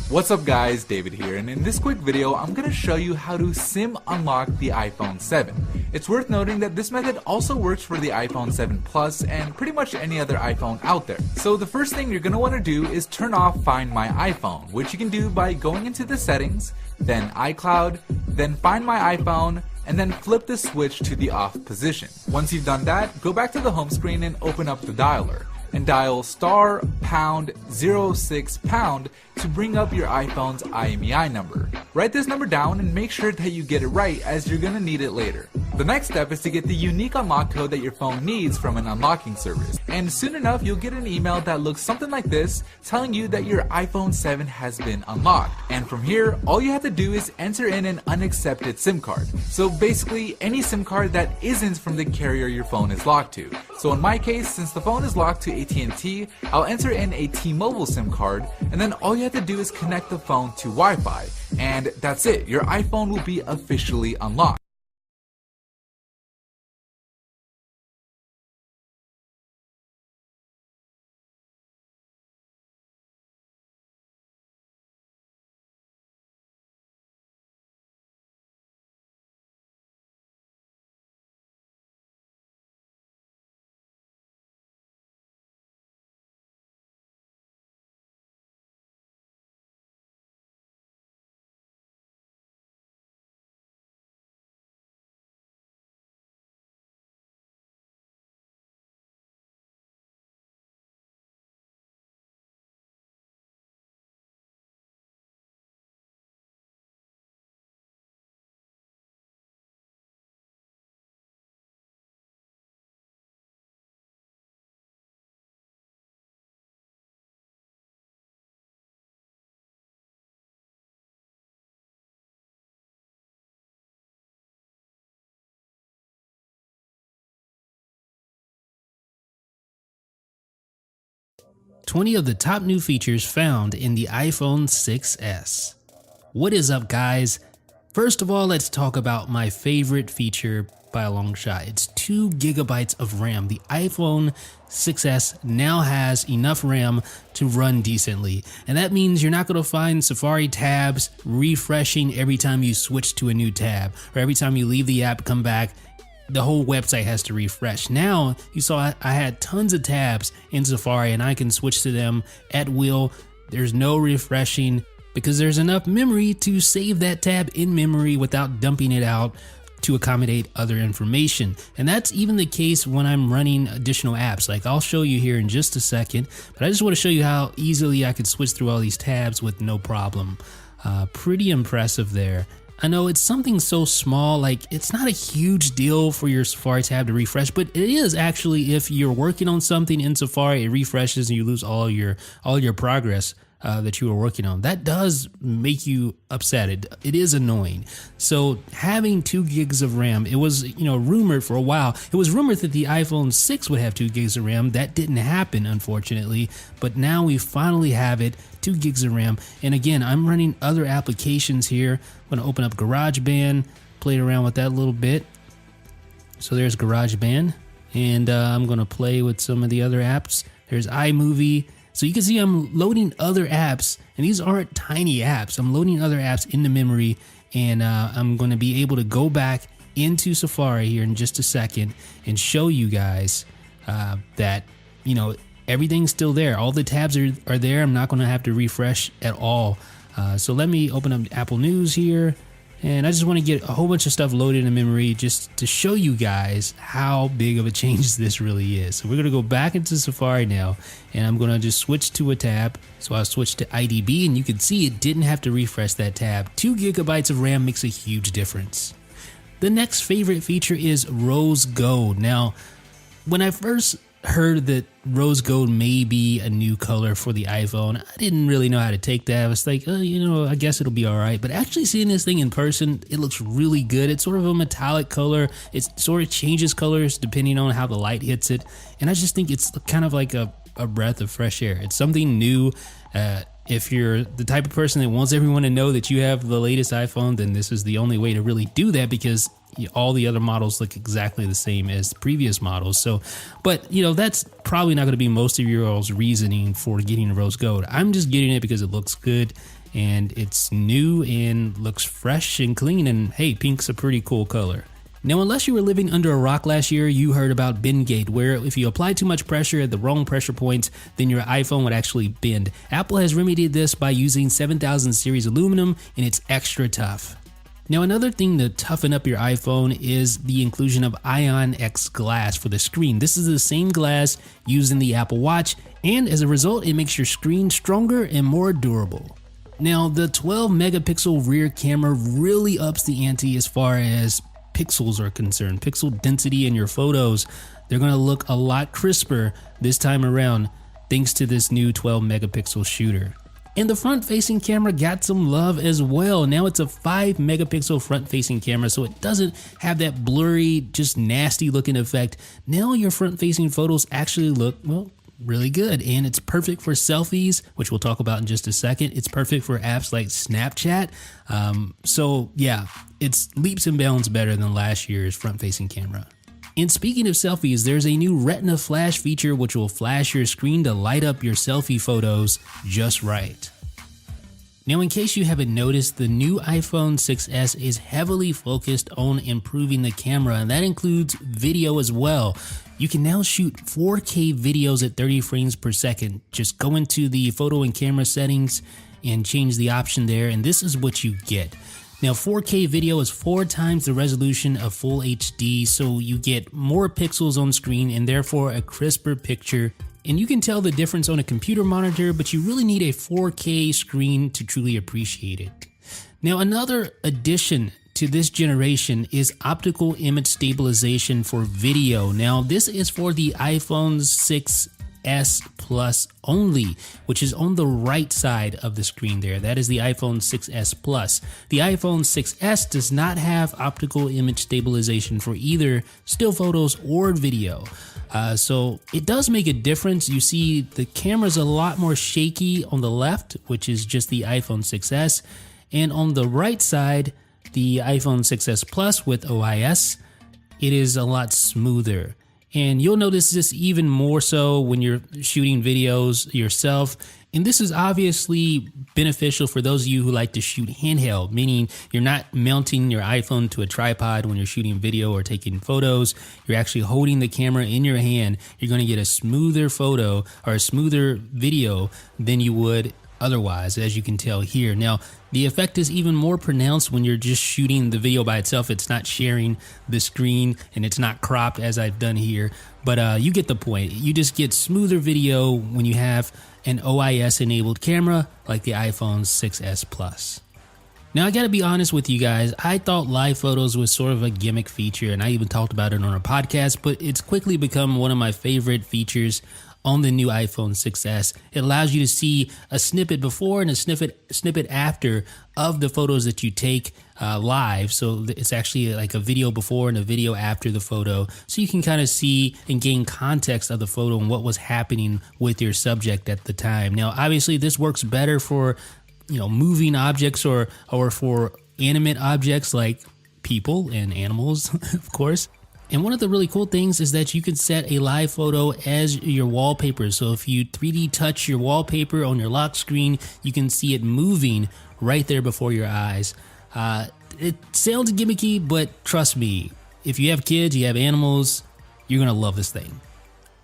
What's up guys, David here, and in this quick video I'm going to show you how to SIM unlock the iPhone 7. It's worth noting that this method also works for the iPhone 7 Plus and pretty much any other iPhone out there. So the first thing you're going to want to do is turn off Find My iPhone, which you can do by going into the settings, then iCloud, then Find My iPhone, and then flip the switch to the off position. Once you've done that, go back to the home screen and open up the dialer and dial *#06# to bring up your iPhone's IMEI number. Write this number down and make sure that you get it right, as you're gonna need it later. The next step is to get the unique unlock code that your phone needs from an unlocking service, and soon enough you'll get an email that looks something like this, telling you that your iPhone 7 has been unlocked. And from here, all you have to do is enter in an unaccepted SIM card. So basically any SIM card that isn't from the carrier your phone is locked to. So in my case, since the phone is locked to AT&T, I'll enter in a T-Mobile SIM card, and then all you have to do is connect the phone to Wi-Fi, and that's it. Your iPhone will be officially unlocked. "20 of the top new features found in the iPhone 6s. What is up, guys? First of all, let's talk about my favorite feature by a long shot. It's 2 gigabytes of RAM. The iPhone 6s now has enough RAM to run decently, and that means you're not going to find Safari tabs refreshing every time you switch to a new tab, or every time you leave the app, come back, the whole website has to refresh. Now, you saw I had tons of tabs in Safari and I can switch to them at will. There's no refreshing because there's enough memory to save that tab in memory without dumping it out to accommodate other information. And that's even the case when I'm running additional apps. Like I'll show you here in just a second, but I just want to show you how easily I could switch through all these tabs with no problem. Pretty impressive there. I know it's something so small, like it's not a huge deal for your Safari tab to refresh, but it is actually if you're working on something in Safari, it refreshes and you lose all your progress that you were working on. That does make you upset. It is annoying. So having 2 gigs of RAM, it was rumored for a while. It was rumored that the iPhone 6 would have 2 gigs of RAM. That didn't happen, unfortunately, but now we finally have it. 2 gigs of RAM. And again, I'm running other applications here. I'm gonna open up GarageBand, play around with that a little bit. So there's GarageBand, and I'm gonna play with some of the other apps. There's iMovie. So you can see I'm loading other apps, and these aren't tiny apps. I'm loading other apps into memory, and I'm gonna be able to go back into Safari here in just a second and show you guys that, everything's still there. All the tabs are there. I'm not going to have to refresh at all. So let me open up Apple News here. And I just want to get a whole bunch of stuff loaded in memory just to show you guys how big of a change this really is. So we're going to go back into Safari now. And I'm going to just switch to a tab. So I'll switch to IDB. And you can see it didn't have to refresh that tab. 2 gigabytes of RAM makes a huge difference. The next favorite feature is Rose Gold. Now, when I first heard that rose gold may be a new color for the iPhone, I didn't really know how to take that. I was like, I guess it'll be all right. But actually seeing this thing in person, it looks really good. It's sort of a metallic color. It sort of changes colors depending on how the light hits it. And I just think it's kind of like a breath of fresh air. It's something new. If you're the type of person that wants everyone to know that you have the latest iPhone, then this is the only way to really do that, because all the other models look exactly the same as previous models. So, but that's probably not going to be most of your all's reasoning for getting rose gold. I'm just getting it because it looks good and it's new and looks fresh and clean, and hey, pink's a pretty cool color. Now, unless you were living under a rock last year, you heard about bendgate, where if you apply too much pressure at the wrong pressure points, then your iPhone would actually bend. Apple has remedied this by using 7000 series aluminum, and it's extra tough. Now, another thing to toughen up your iPhone is the inclusion of Ion X glass for the screen. This is the same glass used in the Apple Watch, and as a result, it makes your screen stronger and more durable. Now, the 12 megapixel rear camera really ups the ante as far as pixels are concerned. Pixel density in your photos, they're going to look a lot crisper this time around thanks to this new 12 megapixel shooter. And the front-facing camera got some love as well. Now it's a 5 megapixel front-facing camera, so it doesn't have that blurry, just nasty looking effect. Now your front-facing photos actually look, well, really good, and it's perfect for selfies, which we'll talk about in just a second. It's perfect for apps like Snapchat. So yeah, it's leaps and bounds better than last year's front-facing camera. And speaking of selfies, there's a new Retina Flash feature which will flash your screen to light up your selfie photos just right. Now, in case you haven't noticed, the new iPhone 6s is heavily focused on improving the camera, and that includes video as well. You can now shoot 4K videos at 30 frames per second. Just go into the photo and camera settings and change the option there, and this is what you get. Now, 4K video is 4 times the resolution of Full HD, so you get more pixels on screen and therefore a crisper picture. And you can tell the difference on a computer monitor, but you really need a 4K screen to truly appreciate it. Now, another addition to this generation is optical image stabilization for video. Now, this is for the iPhone 6s Plus only, which is on the right side of the screen there. That is the iPhone 6s Plus. The iPhone 6s does not have optical image stabilization for either still photos or video. So it does make a difference. You see the camera's a lot more shaky on the left, which is just the iPhone 6s. And on the right side, the iPhone 6s Plus with OIS, it is a lot smoother. And you'll notice this even more so when you're shooting videos yourself. And this is obviously beneficial for those of you who like to shoot handheld, meaning you're not mounting your iPhone to a tripod when you're shooting video or taking photos. You're actually holding the camera in your hand. You're going to get a smoother photo or a smoother video than you would otherwise, as you can tell here. Now, the effect is even more pronounced when you're just shooting the video by itself. It's not sharing the screen and it's not cropped as I've done here, but you get the point. You just get smoother video when you have an OIS enabled camera like the iPhone 6s Plus. Now, I gotta be honest with you guys, I thought live photos was sort of a gimmick feature, and I even talked about it on a podcast, but it's quickly become one of my favorite features on the new iPhone 6s. It allows you to see a snippet before and a snippet after of the photos that you take live. So it's actually like a video before and a video after the photo. So you can kind of see and gain context of the photo and what was happening with your subject at the time. Now, obviously this works better for, moving objects or for animate objects like people and animals, of course. And one of the really cool things is that you can set a live photo as your wallpaper. So if you 3D touch your wallpaper on your lock screen, you can see it moving right there before your eyes. It sounds gimmicky, but trust me, if you have kids, you have animals, you're gonna love this thing.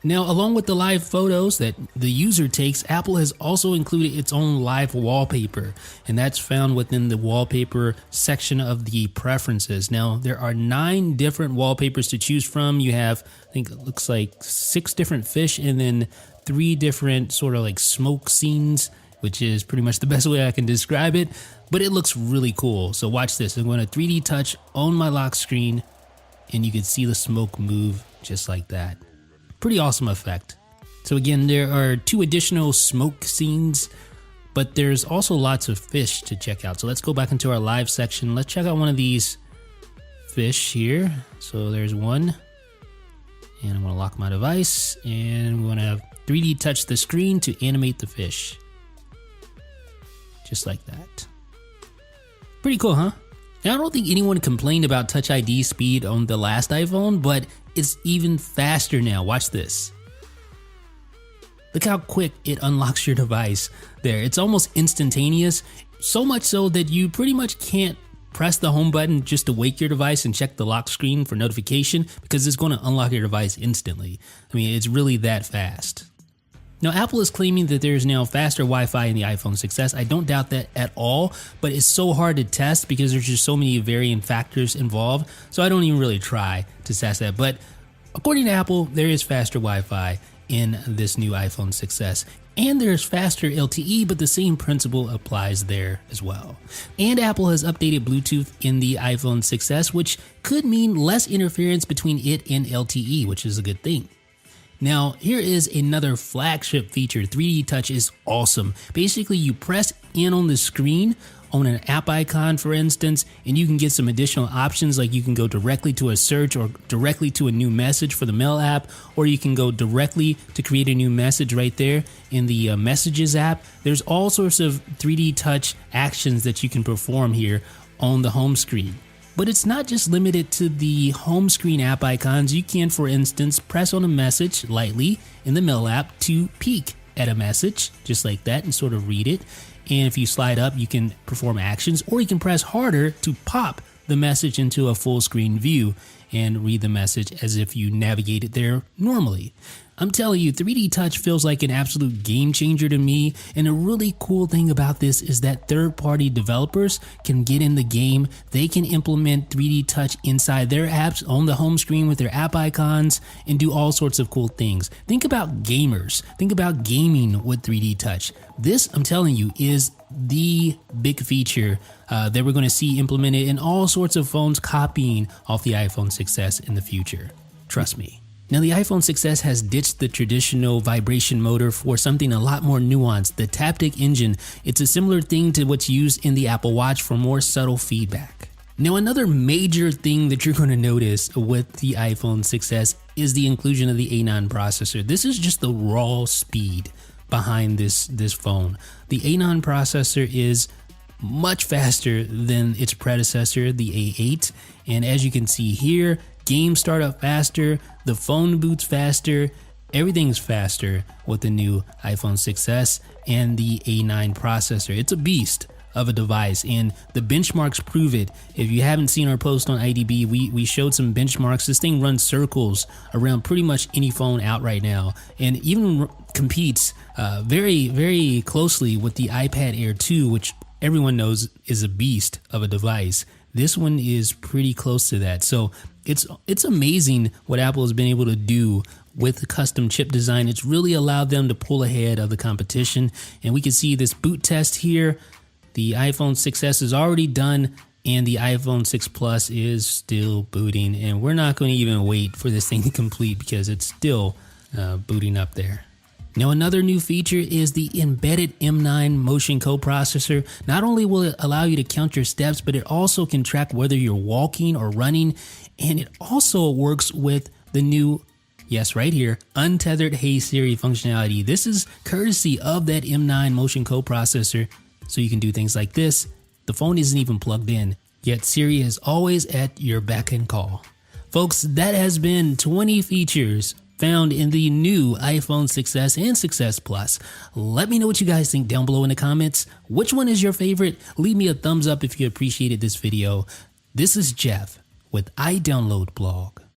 Now, along with the live photos that the user takes, Apple has also included its own live wallpaper, and that's found within the wallpaper section of the preferences. Now, there are 9 different wallpapers to choose from. You have, I think it looks like 6 different fish and then 3 different sort of like smoke scenes, which is pretty much the best way I can describe it, but it looks really cool. So watch this. I'm going to 3D touch on my lock screen, and you can see the smoke move just like that. Pretty awesome effect. So again, there are 2 additional smoke scenes, but there's also lots of fish to check out. So let's go back into our live section. Let's check out one of these fish here. So there's one, and I'm gonna lock my device, and I'm gonna 3D touch the screen to animate the fish. Just like that. Pretty cool, huh? Now, I don't think anyone complained about Touch ID speed on the last iPhone, but it's even faster now. Watch this. Look how quick it unlocks your device there. It's almost instantaneous, so much so that you pretty much can't press the home button just to wake your device and check the lock screen for notification, because it's going to unlock your device instantly. I mean, it's really that fast. Now, Apple is claiming that there is now faster Wi-Fi in the iPhone 6s. I don't doubt that at all, but it's so hard to test because there's just so many varying factors involved, so I don't even really try to test that. But according to Apple, there is faster Wi-Fi in this new iPhone 6s. And there's faster LTE, but the same principle applies there as well. And Apple has updated Bluetooth in the iPhone 6s, which could mean less interference between it and LTE, which is a good thing. Now, here is another flagship feature. 3D Touch is awesome. Basically, you press in on the screen on an app icon, for instance, and you can get some additional options, like you can go directly to a search or directly to a new message for the Mail app, or you can go directly to create a new message right there in the Messages app. There's all sorts of 3D Touch actions that you can perform here on the home screen. But it's not just limited to the home screen app icons. You can, for instance, press on a message lightly in the Mail app to peek at a message, just like that, and sort of read it. And if you slide up, you can perform actions, or you can press harder to pop the message into a full screen view and read the message as if you navigated there normally. I'm telling you, 3D Touch feels like an absolute game changer to me, and a really cool thing about this is that third-party developers can get in the game. They can implement 3D Touch inside their apps on the home screen with their app icons and do all sorts of cool things. Think about gamers. Think about gaming with 3D Touch. This, I'm telling you, is the big feature that we're going to see implemented in all sorts of phones copying off the iPhone 6s in the future. Trust me. Now, the iPhone 6s has ditched the traditional vibration motor for something a lot more nuanced, the Taptic Engine. It's a similar thing to what's used in the Apple Watch for more subtle feedback. Now, another major thing that you're going to notice with the iPhone 6s is the inclusion of the A9 processor. This is just the raw speed behind this phone. The A9 processor is much faster than its predecessor, the A8. And as you can see here, games start up faster, the phone boots faster, everything's faster with the new iPhone 6s and the A9 processor. It's a beast of a device, and the benchmarks prove it. If you haven't seen our post on IDB, we showed some benchmarks. This thing runs circles around pretty much any phone out right now, and even competes very, very closely with the iPad Air 2, which everyone knows is a beast of a device. This one is pretty close to that. So it's amazing what Apple has been able to do with the custom chip design. It's really allowed them to pull ahead of the competition. And we can see this boot test here. The iPhone 6s is already done, and the iPhone 6 Plus is still booting. And we're not going to even wait for this thing to complete because it's still booting up there. Now, another new feature is the embedded M9 motion coprocessor. Not only will it allow you to count your steps, but it also can track whether you're walking or running. And it also works with the new, yes, right here, untethered Hey Siri functionality. This is courtesy of that M9 motion coprocessor. So you can do things like this. The phone isn't even plugged in, yet Siri is always at your beck and call. Folks, that has been 20 features found in the new iPhone 6s and 6s Plus. Let me know what you guys think down below in the comments. Which one is your favorite? Leave me a thumbs up if you appreciated this video. This is Jeff with iDownload Blog.